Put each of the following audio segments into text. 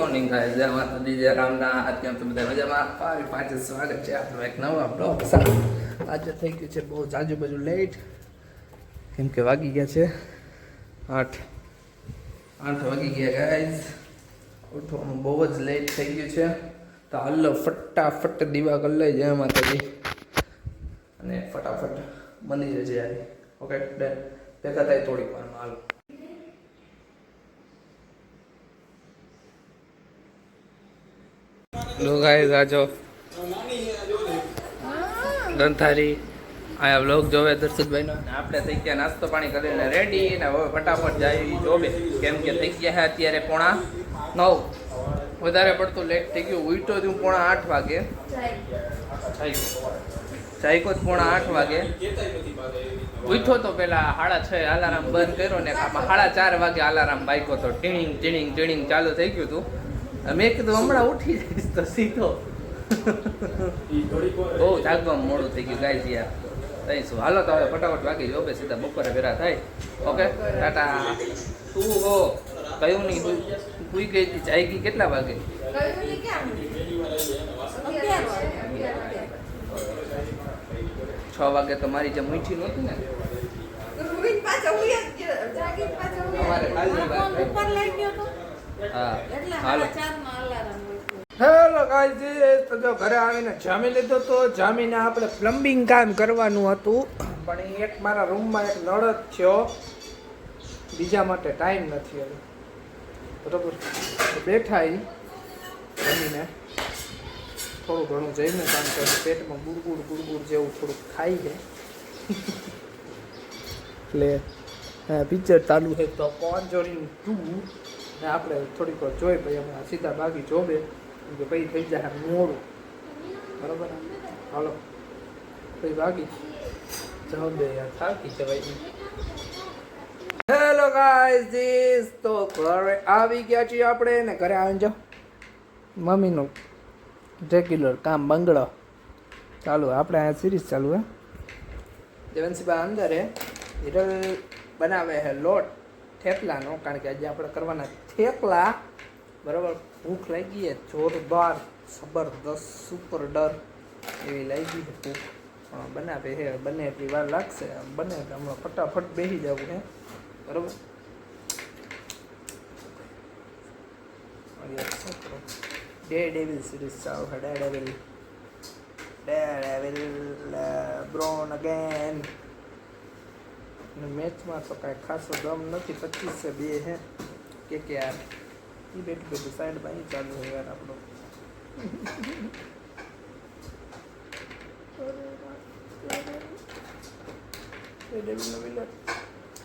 Morning guys, જય માતાજી, જય રામનાથ. કેમ તમે બધા મજામાં? ફરી પાછું સ્વાગત છે આપણો એક નવા બ્લોગ સાથે. આજે થઈ ગયું છે બહુ આજુબાજુ લેટ, કેમ કે વાગી ગયા છે 8 વાગી ગયા ગાઈસ. ઉઠવામાં બહુ જ લેટ થઈ ગયું છે, તો હાલો ફટાફટ દીવા કરી લઈ. જય માતાજી, અને ફટાફટ બની જશે યાર. ઓકે ડન, ભેગા થાય થોડીક વારમાં. હાલો લો ગાઈસ, આજો દંથારી આયા વ્લોગ જોવે દર્શકભાઈનો. અને આપણે થઈ ગયા નાસ્તો પાણી કરીને રેડી, ને હવે ફટાફટ જાય જોબે, કેમ કે થઈ ગયા છે અત્યારે 9:30. વધારે પડતું લેટ થઈ ગયું. ઉઠો છું 7:30 વાગે, જાયકો 7:30 વાગે ઉઠો તો પેલા 6:30 અલાર્મ બંધ કર્યો ને 4:30 વાગે અલાર્મ બાઈકો તો ટીણિંગ ટીણિંગ ટીણિંગ ચાલુ થઈ ગયું હતું. મેં કીધું હમણાં ઉઠી જઈશ તો સીધો. બહુ જાગવામાં મોડું થઈ ગયું ગાઈસ યાર. રહીશું હાલો તો હવે ફટાફટ વાગી જોબે, સીધા બપોરે ભેરા થાય. Okay tata. તું હો કયું નહીં સુઈ ગઈ હતી, જાગી કેટલા વાગે? 6 વાગે તો મારી જે મીઠી નહોતી ને, હા હાલો. હેલો ગાઈઝ, તો જો ઘરે આવીને જામી લીધો. તો જામીને આપણે પ્લમ્બિંગ કામ કરવાનું હતું, પણ એક મારા રૂમમાં એક નળ જ થયો, બીજા માટે ટાઈમ નથી હવે. બરાબર, બેઠા જમીને થોડું ઘણું જઈને, કારણ કે પેટમાં ગુડગુડ જેવું થોડુંક ખાઈ છે. એટલે પિક્ચર ચાલુ છે તો કોન્જરિંગ 2, ને આપણે થોડીક વાર જોઈ પછી હમણાં સીધા બાકી જોબે, કે પછી થઈ જાય મોડું. બરાબર, હાલો પછી બાકી જોબે. યાર થાકી જવાય. હેલો ગાઈઝ, તો ઘરે આવી ગયા છીએ આપણે, ને ઘરે આવીને જો મમ્મીનું રેગ્યુલર કામ બંગડો ચાલુ. આપણે આ સિરીઝ ચાલુ હે. દેવનસીબા અંદર હે, હિરલ બનાવે છે લોટ થેપલાનો, કારણ કે આજે આપણે કરવાના થેપલા. બરાબર, ભૂખ લાગી છે જોરદાર, જબરદસ્ત, સુપર ડર એવી લાગી છે ભૂખ. પણ બનાવે છે, બને એટલી વાર લાગશે. બને એટલે હમણાં ફટાફટ બેસી જવું છે. બરાબર, ડેડેવિલ સિરીઝ ચાલુ છે. ડેડેવિલ બ્રોન અગેન. મેચમાં તો કાંઈ ખાસો દમ નથી, 25-2 હે કે યાર. એ બેઠું સાઈડમાં અહીં ચાલુ હોય યાર આપણો.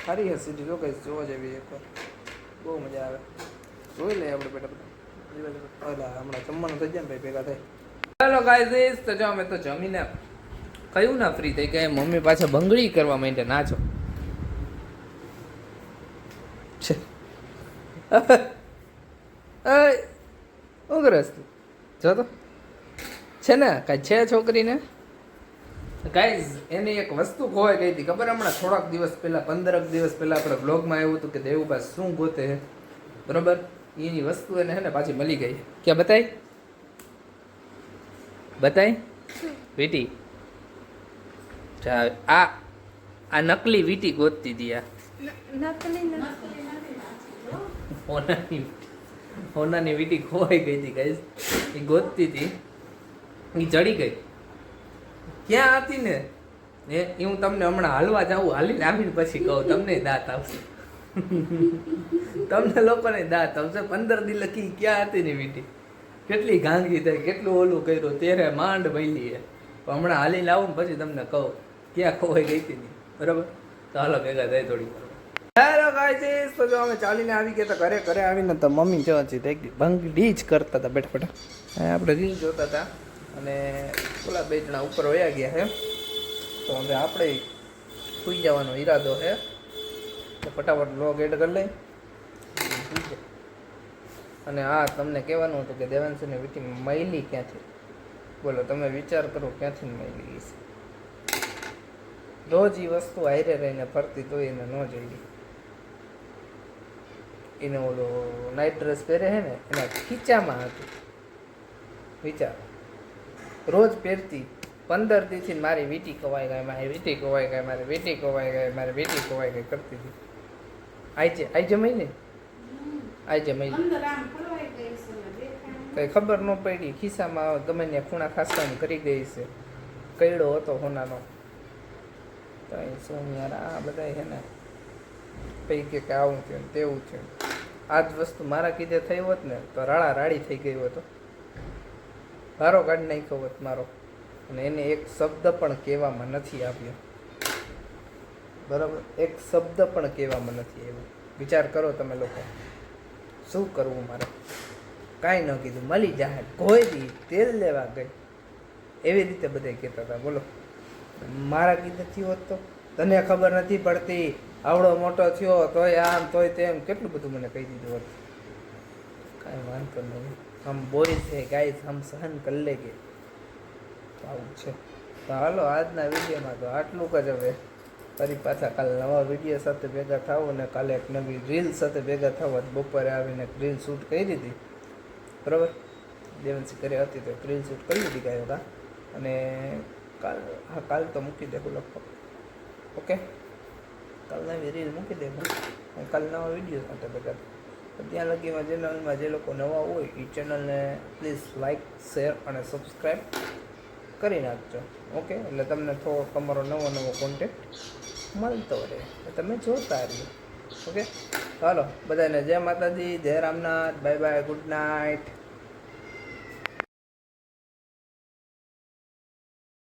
સારી હે સિરીઝ, જો કઈ જોવા જેવી એકવાર, બહુ મજા આવે. જોઈ લઈએ આપણે બેટા હમણાં જમવાનું થઈ જાય ને ભાઈ ભેગા થાય. હેલો ગાઈઝ, તો જો અમે તો જમીને કયું ના ફ્રી થઈ ગયા. મમ્મી પાછા બંગડી કરવા માંડે. નાચો છે ઉગરસ જો તો છે ને કાંઈ છે છોકરીને. ગાઈઝ, એની એક વસ્તુ ખોવાઈ ગઈ હતી ખબર? હમણાં થોડાક દિવસ પહેલાં, 15 દિવસ પહેલાં આપણે બ્લોગમાં આવ્યું હતું કે દેવુભાઈ શું ગોતે છે. બરાબર, એની વસ્તુ એને હે ને પાછી મળી ગઈ. ક્યાં બતાય વીટી. આ નકલી વીટી ગોતતી હતી. આ હોનાની વીટી ખોવાઈ ગઈ હતી ગાઈઝ. એ ગોતતી હતી, એ ચડી ગઈ. ક્યાં હતી ને એ હું તમને હમણાં હાલવા જાઉં, હાલીને આવીને પછી કહું. તમને દાંત આવશે, તમને લોકોને દાંત આવશે. 15 દી લખી ક્યાં હતી ને વીટી. કેટલી ગાંગી થાય, કેટલું ઓલું કર્યું, તેરે માંડ ભૈલી હે. પણ હમણાં હાલીને આવું ને પછી તમને કહું ક્યાં ખોવાઈ ગઈ હતી. બરાબર, તો હાલો ભેગા થાય થોડી. હેલો ગાઈઝ, તો જો અમે ચાલીને આવી ગયા હતા ઘરે આવીને તો મમ્મી જો ભંગડી જ કરતા હતા બેઠા બેઠા. આપણે રીલ જોતા હતા, અને ઓલા 2 જણા ઉપર વયા ગયા છે. તો હવે આપણે સૂઈ જવાનો ઈરાદો છે, તો ફટાફટ બ્લોગ એડ કરી લઈ. અને હા, તમને કહેવાનું હતું કે દેવાંશની વીટી મળી ક્યાંથી? બોલો, તમે વિચાર કરો ક્યાંથી મળી છે. રોજ એ વસ્તુ હારે રહીને ફરતી તો એને ન જોઈ. એને ઓલો નાઇટ ડ્રેસ પહેરે છે ને એના ખીચામાં હતું. વિચાર, રોજ પહેરતી 15 દિવસથી મારી વીટી ખવાઈ ગઈ, મારી વીટી ખવાઈ ગઈ, મારી વીટી ખવાઈ ગઈ, મારી વીટી ખવાઈ ગઈ કરતી હતી. આઈ જમાઈ ને આઈ જમાઈ કંઈ ખબર ન પડી. ખિસ્સામાં ગમે ત્યાં ખૂણા ખાસવાનું કરી ગઈ છે. કયડો હતો હોનાનો. તો શું યાર આ બધા છે ને પછી કે આવું થયું તેવું થયું. આ જ વસ્તુ મારા કીધે થઈ હોત ને તો રાડા રાડી થઈ ગયો હતો. ભારો કાઢી નાખ્યો હોત મારો. અને એને એક શબ્દ પણ કહેવામાં નથી આવ્યો. બરાબર, એક શબ્દ પણ કહેવામાં નથી આવ્યો. વિચાર કરો તમે લોકો, શું કરવું મારે? કાંઈ ન કીધું, મળી જાય કોઈ દી તેલ લેવા ગઈ એવી રીતે બધા કહેતા હતા. બોલો, મારા કીધે થયું હોત તો તને ખબર નથી પડતી, આવડો મોટો થયો તોય આમ તોય તેમ કેટલું બધું મને કહી દીધું હોત. કાંઈ વાંધો નહીં, હમ બોઈઝ છે ગાઈઝ, હમ સહન કરી લેગે. આવું છે. તો હાલો, આજના વિડીયોમાં તો આટલું જ. હવે ફરી પાછા કાલે નવા વિડીયો સાથે ભેગા થાવ અને કાલે એક નવી રીલ સાથે ભેગા થાવ. બપોરે આવીને એક રીલ શૂટ કરી દીધી, બરાબર. દેવનસી કરે હતી તો એક રીલ શૂટ કરી દીધી ગાયો કા. અને કાલ તો મૂકી દે લગભગ. ઓકે, કાલ નવી રીલ મૂકી દે અને કાલ નવા વિડીયો સાથે ભેગા. ત્યાં લગીમાં ચેનલમાં જે લોકો નવા હોય એ ચેનલને પ્લીઝ લાઇક, શેર અને સબસ્ક્રાઈબ કરી નાખજો. ઓકે, એટલે તમને થોડો તમારો નવો કોન્ટેક્ટ મળતો રહે, તમે જોતા રહીએ. ઓકે, ચાલો બધાને જય માતાજી, જય Ramnath, bye bye, good night.